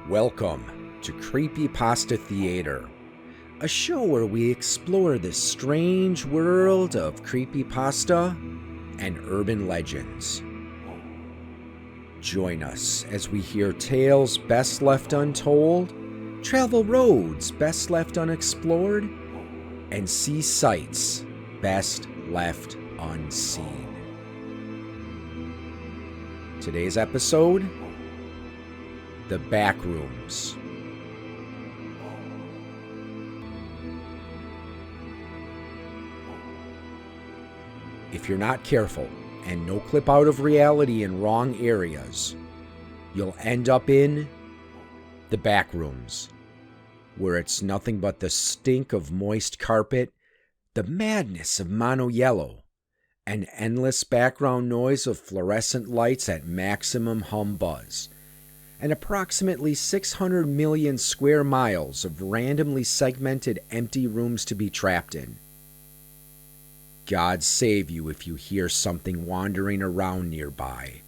Welcome to Creepypasta Theater, a show where we explore the strange world of creepypasta and urban legends. Join us as we hear tales best left untold, travel roads best left unexplored, and see sights best left unseen. Today's episode: The Backrooms. If you're not careful and no clip out of reality in wrong areas, you'll end up in the Backrooms, where it's nothing but the stink of moist carpet, the madness of mono yellow, and endless background noise of fluorescent lights at maximum hum buzz, and approximately 600 million square miles of randomly segmented empty rooms to be trapped in. God save you if you hear something wandering around nearby,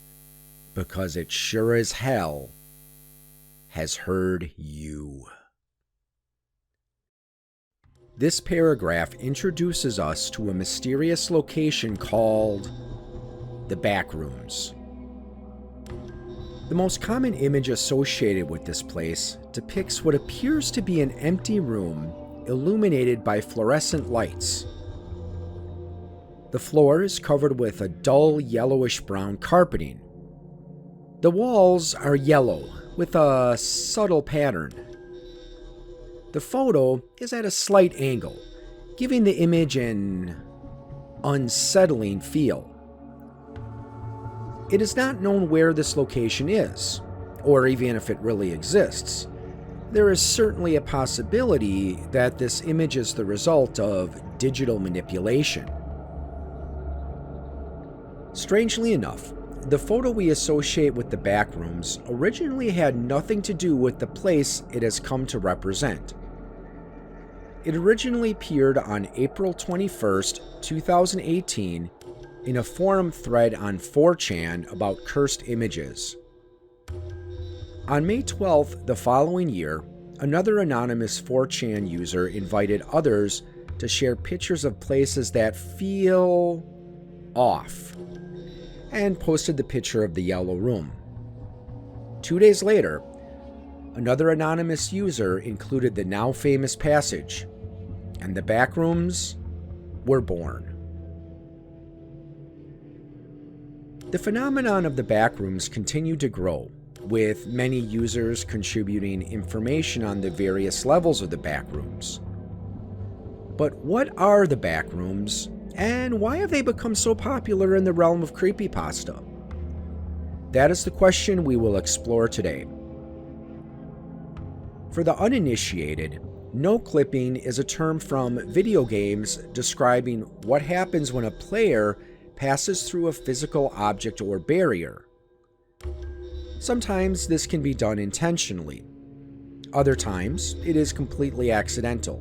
because it sure as hell has heard you. This paragraph introduces us to a mysterious location called the Backrooms. The most common image associated with this place depicts what appears to be an empty room illuminated by fluorescent lights. The floor is covered with a dull yellowish-brown carpeting. The walls are yellow with a subtle pattern. The photo is at a slight angle, giving the image an unsettling feel. It is not known where this location is, or even if it really exists. There is certainly a possibility that this image is the result of digital manipulation. Strangely enough, the photo we associate with the Backrooms originally had nothing to do with the place it has come to represent. It originally appeared on April 21st, 2018, in a forum thread on 4chan about cursed images. On May 12th the following year, another anonymous 4chan user invited others to share pictures of places that feel off, and posted the picture of the yellow room. 2 days later, another anonymous user included the now famous passage, and the Backrooms were born. The phenomenon of the Backrooms continued to grow, with many users contributing information on the various levels of the Backrooms. But what are the Backrooms, and why have they become so popular in the realm of creepypasta? That is the question we will explore today. For the uninitiated, no-clipping is a term from video games describing what happens when a player passes through a physical object or barrier. Sometimes this can be done intentionally. Other times, it is completely accidental.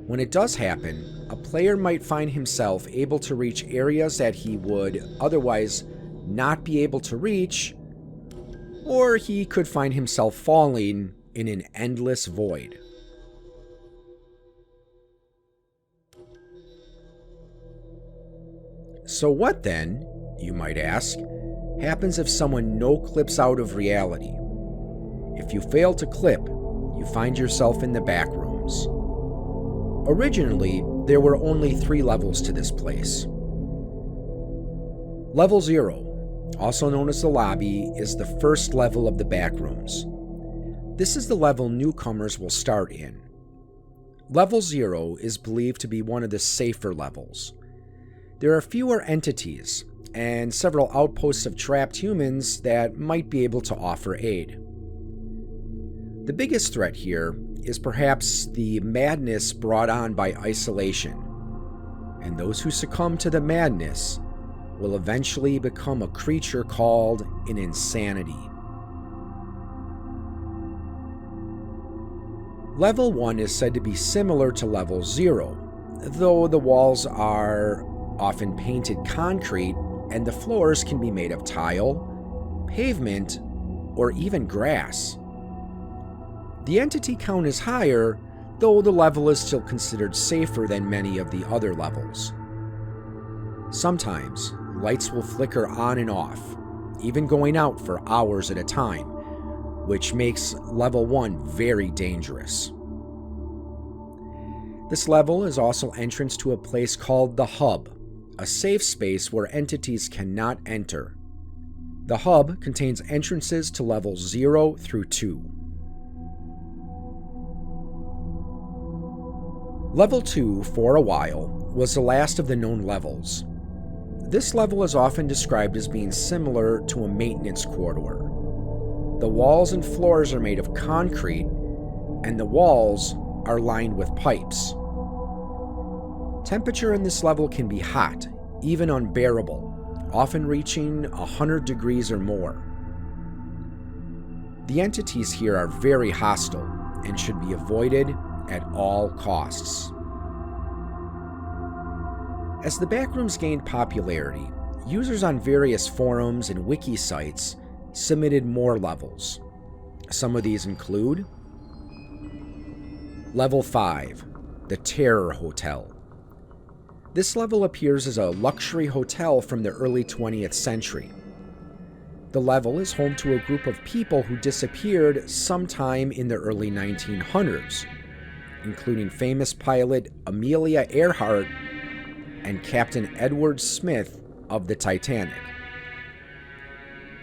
When it does happen, a player might find himself able to reach areas that he would otherwise not be able to reach, or he could find himself falling in an endless void. So what then, you might ask, happens if someone no-clips out of reality? If you fail to clip, you find yourself in the Backrooms. Originally, there were only 3 levels to this place. Level 0, also known as the lobby, is the first level of the Backrooms. This is the level newcomers will start in. Level 0 is believed to be one of the safer levels. There are fewer entities, and several outposts of trapped humans that might be able to offer aid. The biggest threat here is perhaps the madness brought on by isolation, and those who succumb to the madness will eventually become a creature called an insanity. Level 1 is said to be similar to Level 0, though the walls are often painted concrete and the floors can be made of tile, pavement, or even grass. The entity count is higher, though the level is still considered safer than many of the other levels. Sometimes, lights will flicker on and off, even going out for hours at a time, which makes level 1 very dangerous. This level is also entrance to a place called the Hub, a safe space where entities cannot enter. The Hub contains entrances to levels 0 through 2. Level 2, for a while, was the last of the known levels. This level is often described as being similar to a maintenance corridor. The walls and floors are made of concrete, and the walls are lined with pipes. Temperature in this level can be hot, even unbearable, often reaching 100 degrees or more. The entities here are very hostile and should be avoided at all costs. As the Backrooms gained popularity, users on various forums and wiki sites submitted more levels. Some of these include Level 5, the Terror Hotel. This level appears as a luxury hotel from the early 20th century. The level is home to a group of people who disappeared sometime in the early 1900s, including famous pilot Amelia Earhart and Captain Edward Smith of the Titanic.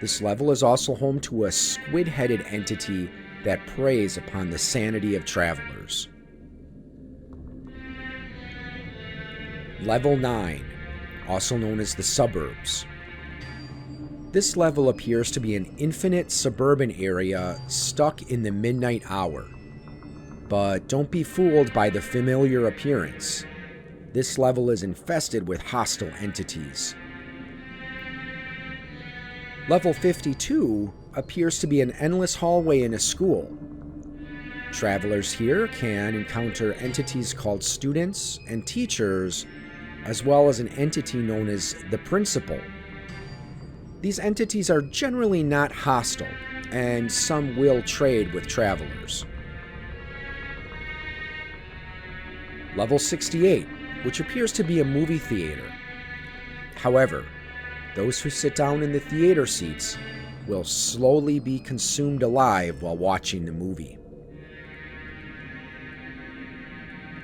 This level is also home to a squid-headed entity that preys upon the sanity of travelers. Level 9, also known as the Suburbs. This level appears to be an infinite suburban area stuck in the midnight hour. But don't be fooled by the familiar appearance. This level is infested with hostile entities. Level 52 appears to be an endless hallway in a school. Travelers here can encounter entities called students and teachers, as well as an entity known as the principal. These entities are generally not hostile, and some will trade with travelers. Level 68, which appears to be a movie theater. However, those who sit down in the theater seats will slowly be consumed alive while watching the movie.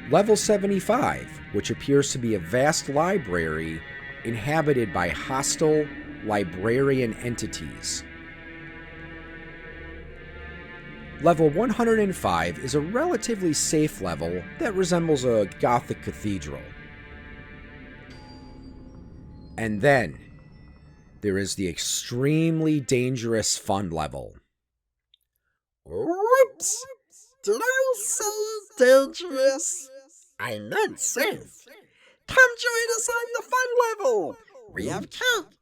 Level 75, which appears to be a vast library inhabited by hostile librarian entities. Level 105 is a relatively safe level that resembles a Gothic cathedral. And then, there is the extremely dangerous fun level. Whoops! Did I say dangerous? I meant safe. Come join us on the fun level. We have cake,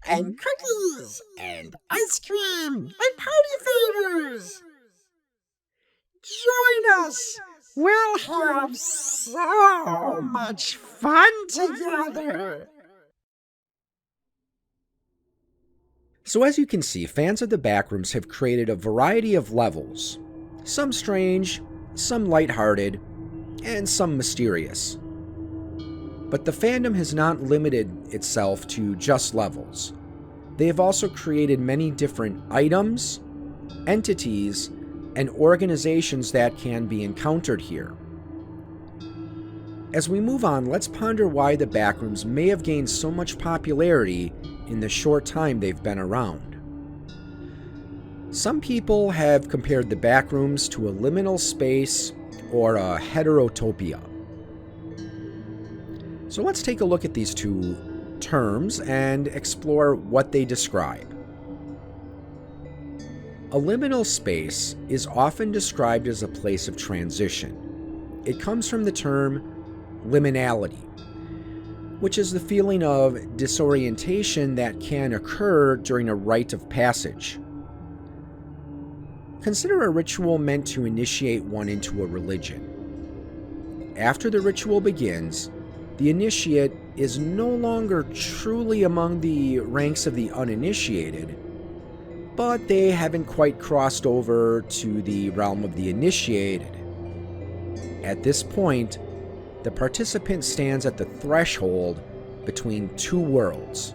and cookies, and ice cream, and party favors. Join us. We'll have so much fun together. So as you can see, fans of the Backrooms have created a variety of levels. Some strange, some lighthearted, and some mysterious. But the fandom has not limited itself to just levels. They have also created many different items, entities, and organizations that can be encountered here. As we move on, let's ponder why the Backrooms may have gained so much popularity in the short time they've been around. Some people have compared the Backrooms to a liminal space or a heterotopia. So let's take a look at these two terms and explore what they describe. A liminal space is often described as a place of transition. It comes from the term liminality, which is the feeling of disorientation that can occur during a rite of passage. Consider a ritual meant to initiate one into a religion. After the ritual begins, the initiate is no longer truly among the ranks of the uninitiated, but they haven't quite crossed over to the realm of the initiated. At this point, the participant stands at the threshold between two worlds,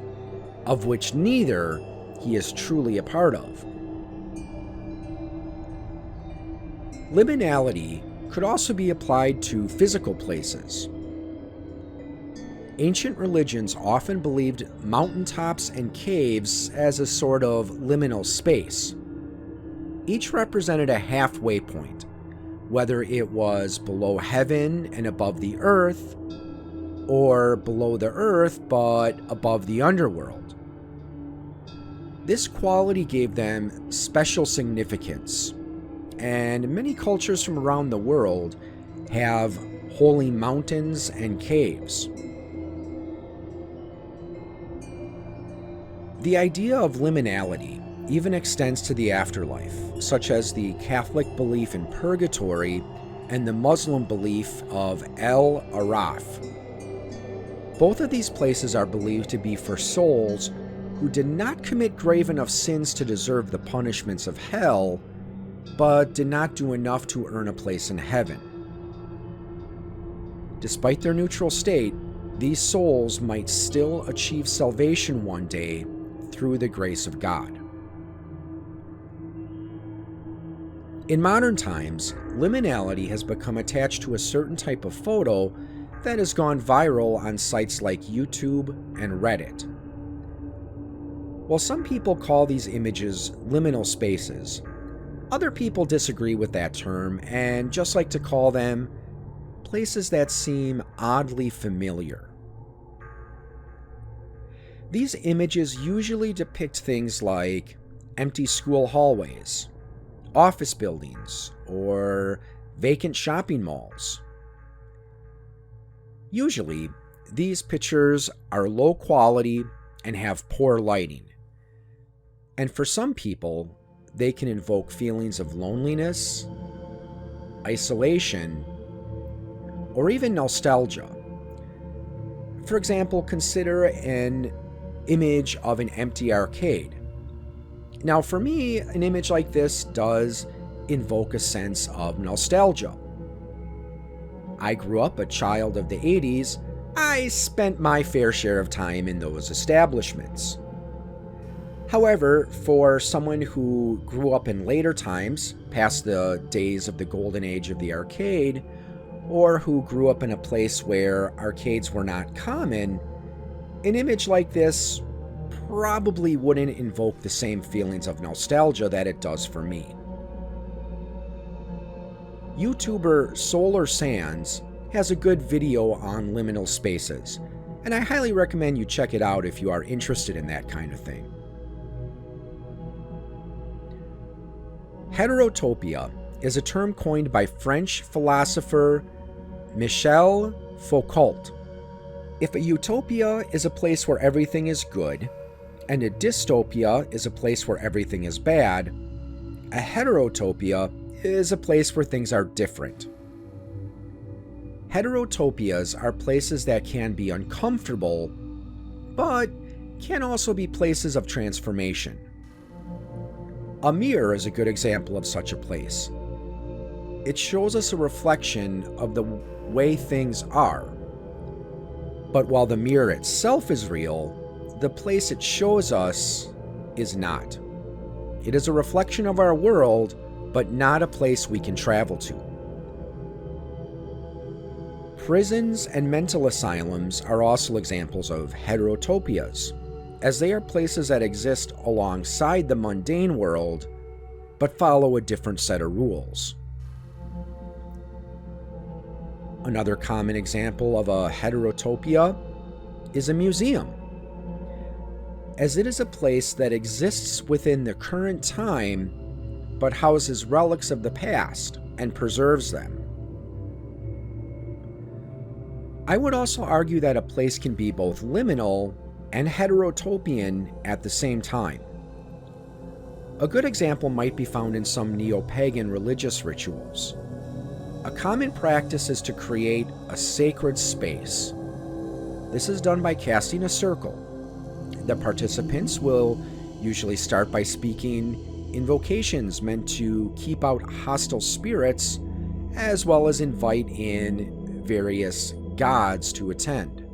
of which neither he is truly a part of. Liminality could also be applied to physical places. Ancient religions often believed mountaintops and caves as a sort of liminal space. Each represented a halfway point, whether it was below heaven and above the earth, or below the earth but above the underworld. This quality gave them special significance, and many cultures from around the world have holy mountains and caves. The idea of liminality even extends to the afterlife, such as the Catholic belief in purgatory and the Muslim belief of El-Araf. Both of these places are believed to be for souls who did not commit grave enough sins to deserve the punishments of hell, but did not do enough to earn a place in heaven. Despite their neutral state, these souls might still achieve salvation one day through the grace of God. In modern times, liminality has become attached to a certain type of photo that has gone viral on sites like YouTube and Reddit. While some people call these images liminal spaces, other people disagree with that term and just like to call them places that seem oddly familiar. These images usually depict things like empty school hallways, office buildings, or vacant shopping malls. Usually, these pictures are low quality and have poor lighting. And for some people, they can invoke feelings of loneliness, isolation, or even nostalgia. For example, consider an image of an empty arcade. Now, for me, an image like this does invoke a sense of nostalgia. I grew up a child of the 80s. I spent my fair share of time in those establishments. However, for someone who grew up in later times, past the days of the golden age of the arcade, or who grew up in a place where arcades were not common, an image like this probably wouldn't invoke the same feelings of nostalgia that it does for me. YouTuber Solar Sands has a good video on liminal spaces, and I highly recommend you check it out if you are interested in that kind of thing. Heterotopia is a term coined by French philosopher Michel Foucault. If a utopia is a place where everything is good, and a dystopia is a place where everything is bad, a heterotopia is a place where things are different. Heterotopias are places that can be uncomfortable, but can also be places of transformation. A mirror is a good example of such a place. It shows us a reflection of the way things are. But while the mirror itself is real, the place it shows us is not. It is a reflection of our world, but not a place we can travel to. Prisons and mental asylums are also examples of heterotopias, as they are places that exist alongside the mundane world, but follow a different set of rules. Another common example of a heterotopia is a museum, as it is a place that exists within the current time, but houses relics of the past and preserves them. I would also argue that a place can be both liminal and heterotopian at the same time. A good example might be found in some neo-pagan religious rituals. A common practice is to create a sacred space. This is done by casting a circle. The participants will usually start by speaking invocations meant to keep out hostile spirits, as well as invite in various gods to attend.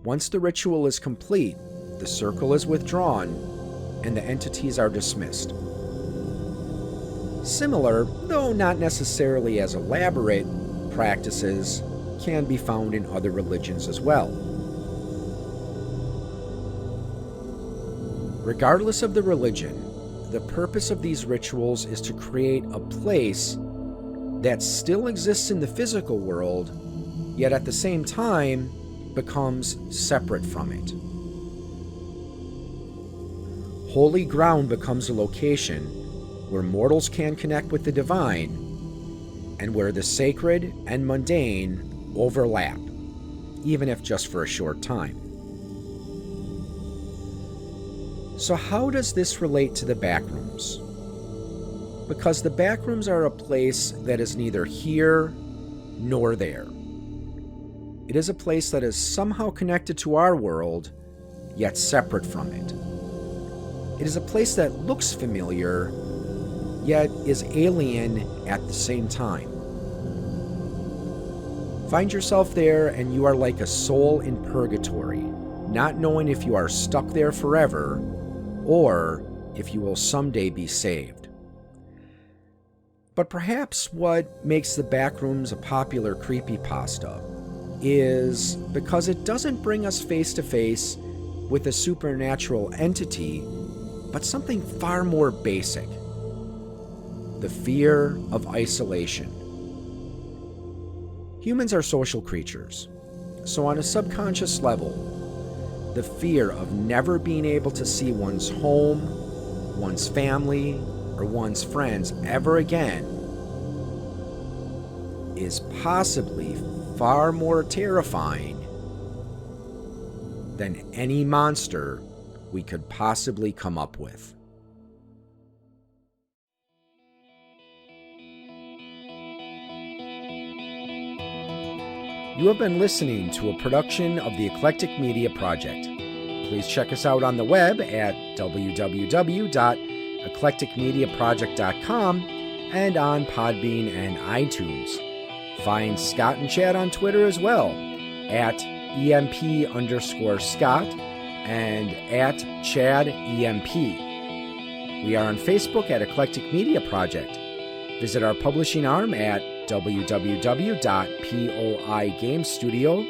Once the ritual is complete, the circle is withdrawn and the entities are dismissed. Similar, though not necessarily as elaborate, practices can be found in other religions as well. Regardless of the religion, the purpose of these rituals is to create a place that still exists in the physical world, yet at the same time becomes separate from it. Holy ground becomes a location where mortals can connect with the divine and where the sacred and mundane overlap, even if just for a short time. So how does this relate to the Backrooms? Because the Backrooms are a place that is neither here nor there. It is a place that is somehow connected to our world, yet separate from it. It is a place that looks familiar, yet is alien at the same time. Find yourself there and you are like a soul in purgatory, not knowing if you are stuck there forever or if you will someday be saved. But perhaps what makes the Backrooms a popular creepypasta is because it doesn't bring us face to face with a supernatural entity, but something far more basic: the fear of isolation. Humans are social creatures, so on a subconscious level, the fear of never being able to see one's home, one's family, or one's friends ever again is possibly far more terrifying than any monster we could possibly come up with. You have been listening to a production of the Eclectic Media Project. Please check us out on the web at www.eclecticmediaproject.com and on Podbean and iTunes. Find Scott and Chad on Twitter as well, at EMP_Scott and at ChadEMP. We are on Facebook at Eclectic Media Project. Visit our publishing arm at www.POIGamestudio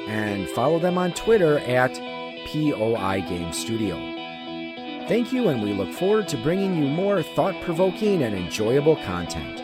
and follow them on Twitter at POIGamestudio. Thank you, and we look forward to bringing you more thought-provoking and enjoyable content.